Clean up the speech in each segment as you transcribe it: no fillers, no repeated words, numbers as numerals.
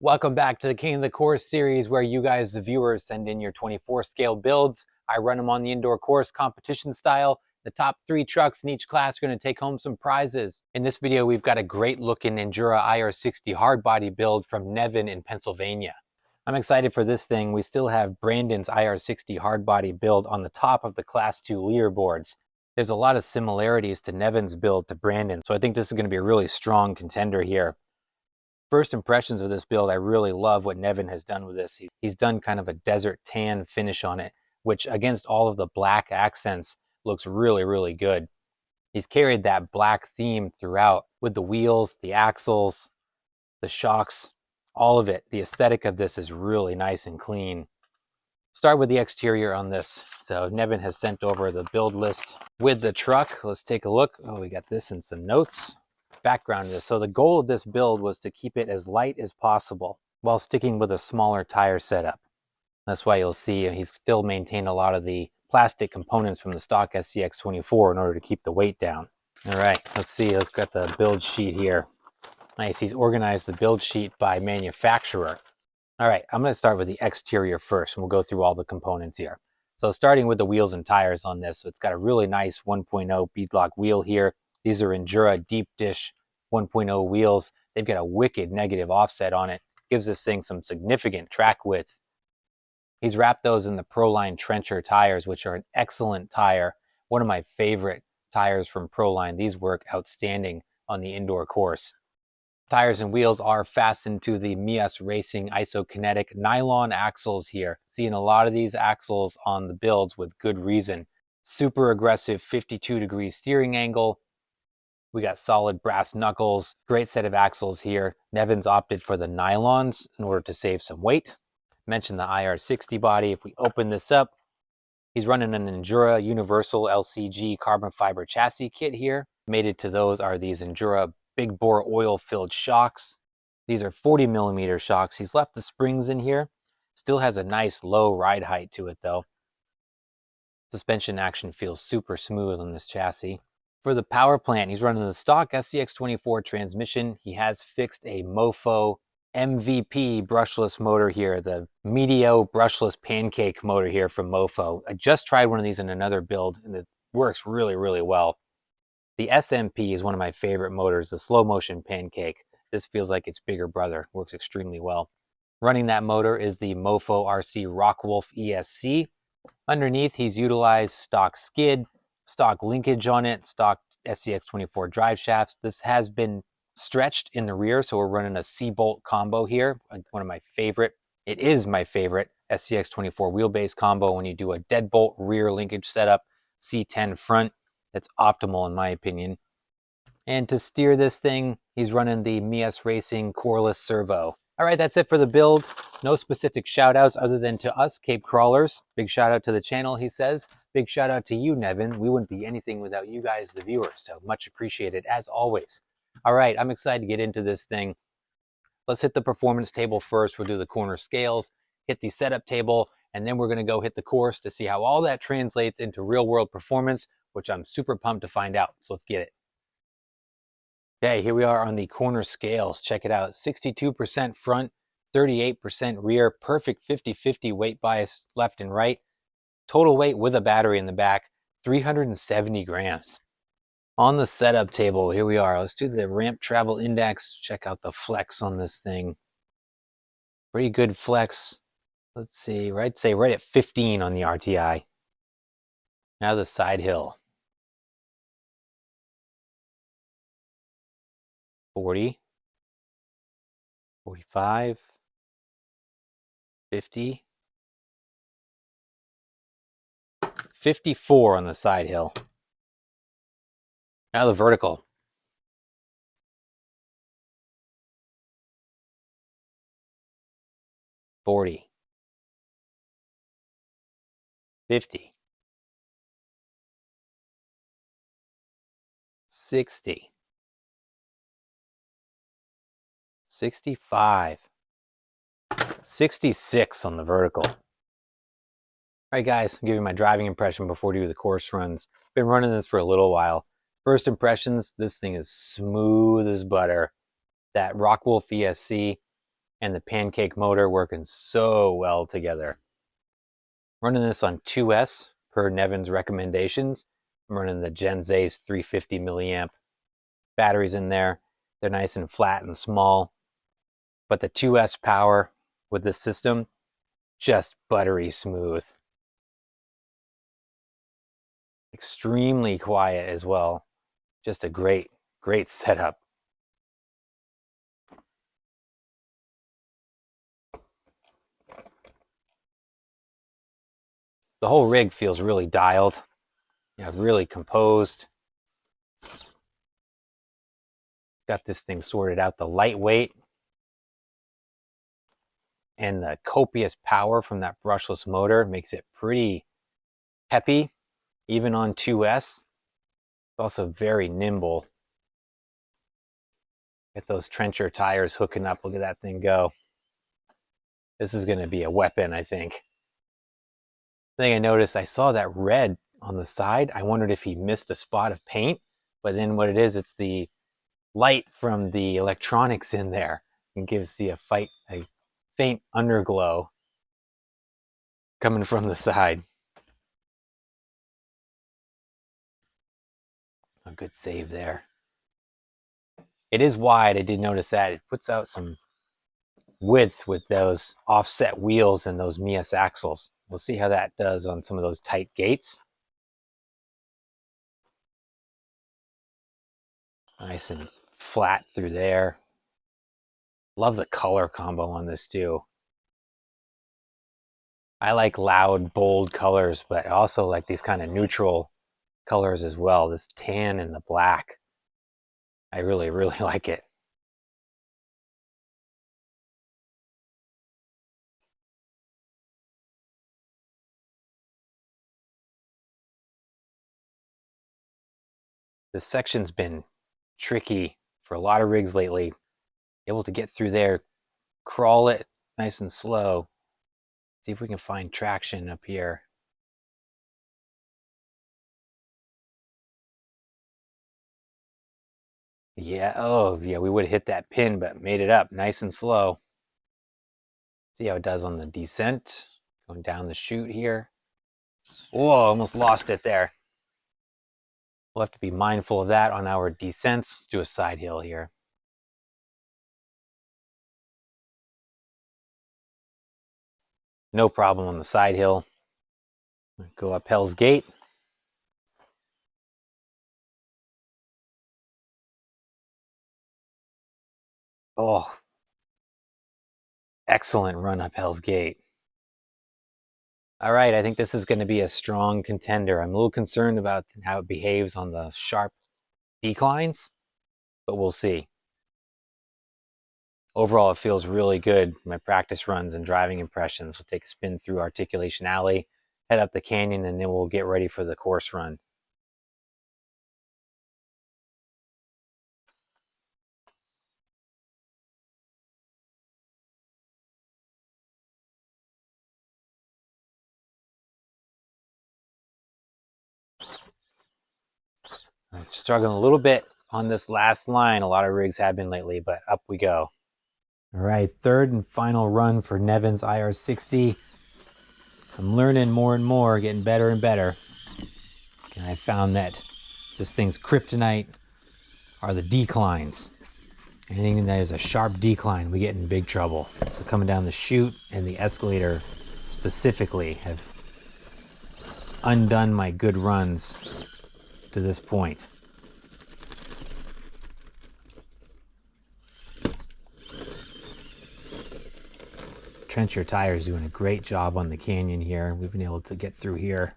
Welcome back to the King of the Course series where you guys, the viewers, send in your 24 scale builds. I run them on the indoor course competition style. The top 3 trucks in each class are going to take home some prizes. In this video, we've got a great looking Injora IR60 hardbody build from Nevin in Pennsylvania. I'm excited for this thing. We still have Brandon's IR60 hardbody build on the top of the class 2 leaderboards. There's a lot of similarities to Nevin's build to Brandon, so I think this is going to be a really strong contender here. First impressions of this build, I really love what Nevin has done with this. He's done kind of a desert tan finish on it, which against all of the black accents looks really, really good. He's carried that black theme throughout with the wheels, the axles, the shocks, all of it. The aesthetic of this is really nice and clean. Start with the exterior on this. So Nevin has sent over the build list with the truck. Let's take a look. Oh, we got this and some notes. Background to this. So the goal of this build was to keep it as light as possible while sticking with a smaller tire setup. That's why you'll see he's still maintained a lot of the plastic components from the stock SCX24 in order to keep the weight down. All right, let's see. Let's get the build sheet here. Nice. He's organized the build sheet by manufacturer. All right, I'm going to start with the exterior first, and we'll go through all the components here. So starting with the wheels and tires on this, so it's got a really nice 1.0 beadlock wheel here. These are Injora deep dish 1.0 wheels. They've got a wicked negative offset on it. Gives this thing some significant track width. He's wrapped those in the Proline trencher tires, which are an excellent tire. One of my favorite tires from Proline. These work outstanding on the indoor course. Tires and wheels are fastened to the Meus Racing isokinetic nylon axles here. Seeing a lot of these axles on the builds with good reason. Super aggressive 52-degree steering angle. We got solid brass knuckles, great set of axles here. Nevin's opted for the nylons in order to save some weight. Mentioned the IR60 body. If we open this up, he's running an Injora Universal LCG carbon fiber chassis kit here. Mated to those are these Injora big bore oil filled shocks. These are 40 millimeter shocks. He's left the springs in here. Still has a nice low ride height to it though. Suspension action feels super smooth on this chassis. For the power plant, he's running the stock SCX24 transmission. He has fixed a Mofo MVP brushless motor here, the Meteo brushless pancake motor here from Mofo. I just tried one of these in another build, and it works really, really well. The SMP is one of my favorite motors, the slow motion pancake. This feels like its bigger brother, works extremely well. Running that motor is the Mofo RC Rockwolf ESC. Underneath, he's utilized stock skid, stock linkage on it, stock SCX24 drive shafts. This has been stretched in the rear, so we're running a C-bolt combo here. One of my favorite, it is my favorite SCX24 wheelbase combo when you do a deadbolt rear linkage setup, C10 front. That's optimal in my opinion. And to steer this thing, he's running the Meus Racing coreless servo. All right, that's it for the build. No specific shout outs other than to us, Cape Crawlers. Big shout out to the channel, he says. Big shout out to you, Nevin. We wouldn't be anything without you guys, the viewers. So much appreciated as always. All right, I'm excited to get into this thing. Let's hit the performance table first. We'll do the corner scales, hit the setup table, and then we're going to go hit the course to see how all that translates into real world performance, which I'm super pumped to find out. So let's get it. Okay, here we are on the corner scales. Check it out. 62% front, 38% rear, perfect 50-50 weight bias left and right. Total weight with a battery in the back, 370 grams. On the setup table, here we are. Let's do the ramp travel index. Check out the flex on this thing. Pretty good flex. Let's see, right at 15 on the RTI. Now the side hill. 40, 45, 50, 54 on the side hill. Now the vertical. 40, 50, 60, 65, 66 on the vertical. All right, guys, I'll give you my driving impression before we do the course runs. Been running this for a little while. First impressions, this thing is smooth as butter. That Rockwolf ESC and the pancake motor working so well together. Running this on 2S per Nevin's recommendations. I'm running the Genzace 350 milliamp batteries in there. They're nice and flat and small, but the 2S power with this system, just buttery smooth. Extremely quiet as well. Just a great setup. The whole rig feels really dialed, really composed. Got this thing sorted out. The lightweight and the copious power from that brushless motor makes it pretty peppy, even on 2S. It's also very nimble. Get those trencher tires hooking up. Look at that thing go. This is going to be a weapon, I think. The thing I noticed, I saw that red on the side. I wondered if he missed a spot of paint, but then what it is, it's the light from the electronics in there and gives the a faint underglow coming from the side. A good save there. It is wide. I did notice that. It puts out some width with those offset wheels and those Meus axles. We'll see how that does on some of those tight gates. Nice and flat through there. Love the color combo on this too. I like loud, bold colors, but I also like these kind of neutral colors as well. This tan and the black. I really like it. This section's been tricky for a lot of rigs lately. Able to get through there, crawl it nice and slow. See if we can find traction up here. Yeah, oh yeah, we would have hit that pin, but made it up nice and slow. See how it does on the descent. Going down the chute here. Whoa, almost lost it there. We'll have to be mindful of that on our descents. Let's do a side hill here. No problem on the side hill. Go up Hell's Gate. Oh, excellent run up Hell's Gate. All right, I think this is going to be a strong contender. I'm a little concerned about how it behaves on the sharp declines, but we'll see. Overall, it feels really good. My practice runs and driving impressions. We'll take a spin through Articulation Alley, head up the canyon, and then we'll get ready for the course run. I'm struggling a little bit on this last line. A lot of rigs have been lately, but up we go. All right, third and final run for Nevin's IR60. I'm learning more and more, getting better and better. And I found that this thing's kryptonite are the declines. Anything that is a sharp decline, we get in big trouble. So coming down the chute and the escalator specifically have undone my good runs to this point. Trencher Tires doing a great job on the canyon here. We've been able to get through here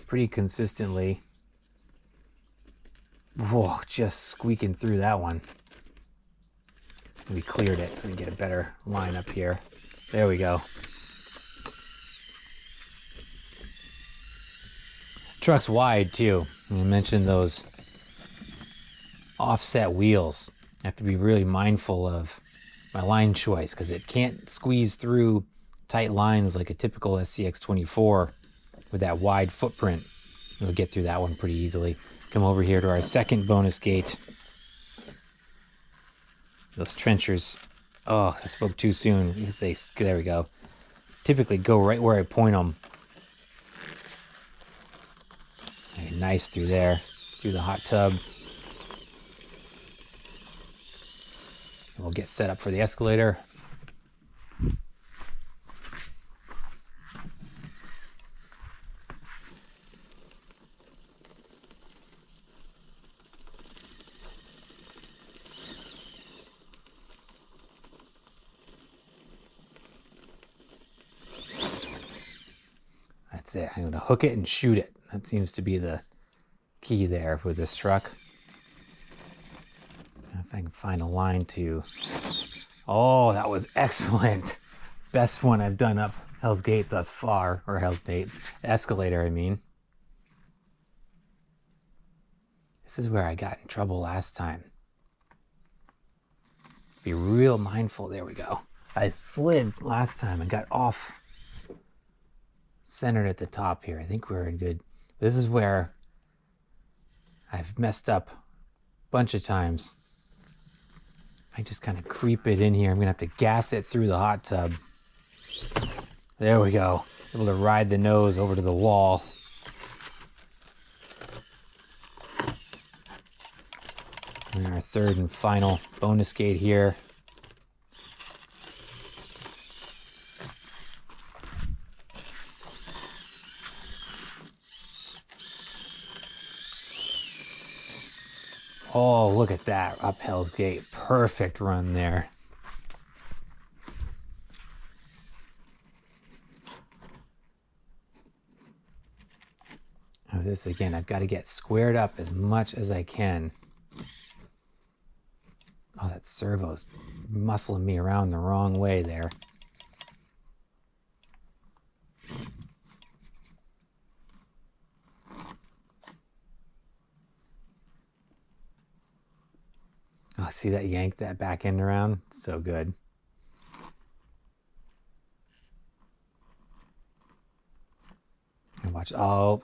pretty consistently. Whoa, just squeaking through that one. We cleared it so we can get a better line up here. There we go. Truck's wide too. I mentioned those offset wheels. I have to be really mindful of my line choice because it can't squeeze through tight lines like a typical SCX24 with that wide footprint. We'll get through that one pretty easily. Come over here to our second bonus gate. Those trenchers, oh, I spoke too soon because there we go. Typically go right where I point them. Okay, nice through there, through the hot tub. We'll get set up for the escalator. That's it. I'm going to hook it and shoot it. That seems to be the key there with this truck. If I can find a line to... Oh, that was excellent. Best one I've done up Hell's Gate thus far. Or Hell's Gate. Escalator, I mean. This is where I got in trouble last time. Be real mindful. There we go. I slid last time and got off centered at the top here. I think we're in good. This is where I've messed up a bunch of times. I just kind of creep it in here. I'm gonna have to gas it through the hot tub. There we go. Able to ride the nose over to the wall. And our third and final bonus gate here. Oh, look at that, up Hell's Gate. Perfect run there. Now this again, I've got to get squared up as much as I can. Oh, that servo's muscling me around the wrong way there. Oh, see that yank that back end around? So good. And watch, oh,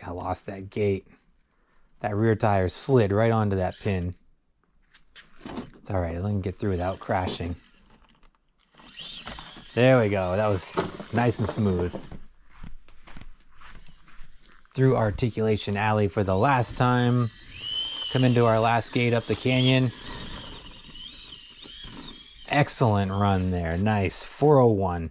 I lost that gate. That rear tire slid right onto that pin. It's all right, I can get through without crashing. There we go, that was nice and smooth. Through Articulation Alley for the last time. Come into our last gate up the canyon. Excellent run there, nice, 401.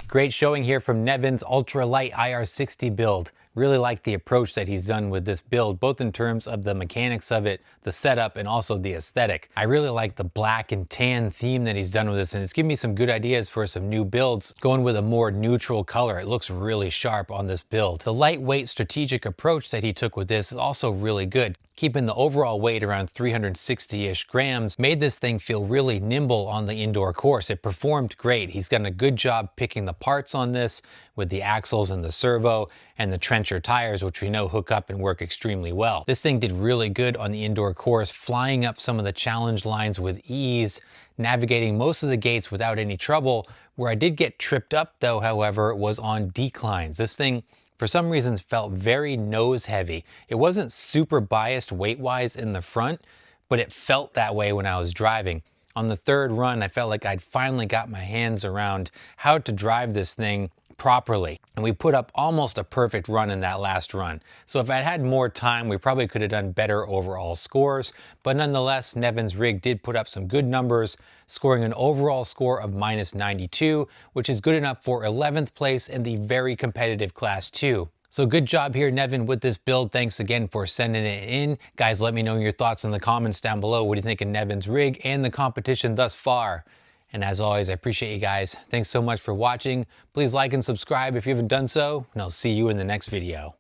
Great showing here from Nevin's ultralight IR60 build. Really like the approach that he's done with this build, both in terms of the mechanics of it, the setup, and also the aesthetic. I really like the black and tan theme that he's done with this, and it's given me some good ideas for some new builds, going with a more neutral color. It looks really sharp on this build. The lightweight strategic approach that he took with this is also really good. Keeping the overall weight around 360-ish grams made this thing feel really nimble on the indoor course. It performed great. He's done a good job picking the parts on this with the axles and the servo and the trencher tires, which we know hook up and work extremely well. This thing did really good on the indoor course, flying up some of the challenge lines with ease, navigating most of the gates without any trouble. Where I did get tripped up though, however, was on declines. This thing, for some reasons, felt very nose heavy. It wasn't super biased weight-wise in the front, but it felt that way when I was driving. On the third run, I felt like I'd finally got my hands around how to drive this thing properly. And we put up almost a perfect run in that last run. So if I'd had more time, we probably could have done better overall scores. But nonetheless, Nevin's rig did put up some good numbers, scoring an overall score of -92, which is good enough for 11th place in the very competitive Class 2. So good job here, Nevin, with this build. Thanks again for sending it in. Guys, let me know your thoughts in the comments down below. What do you think of Nevin's rig and the competition thus far? And as always, I appreciate you guys. Thanks so much for watching. Please like and subscribe if you haven't done so, and I'll see you in the next video.